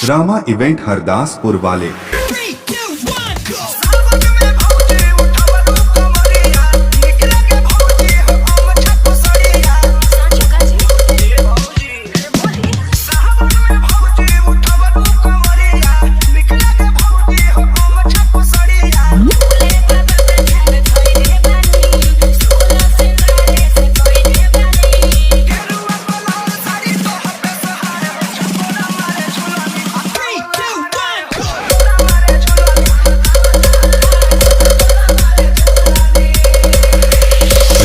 रामा event Hardaspur वाले।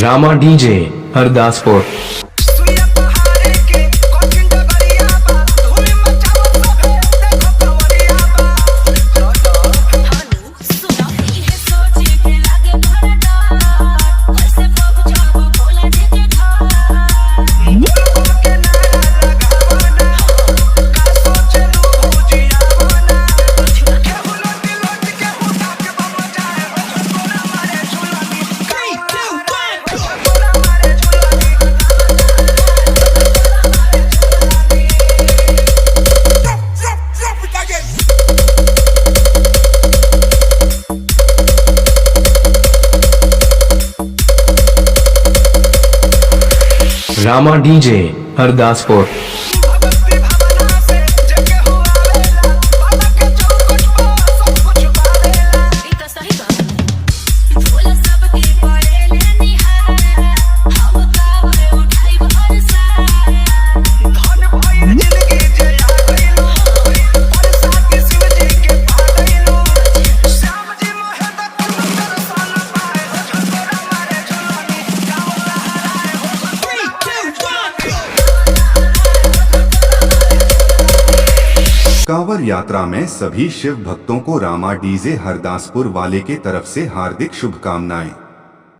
रामा DJ Hardaspur. रामा DJ Hardaspur. Kanwar यात्रा में सभी शिव भक्तों को रामा डीजे हरदासपुर वाले के तरफ से हार्दिक शुभकामनाएं।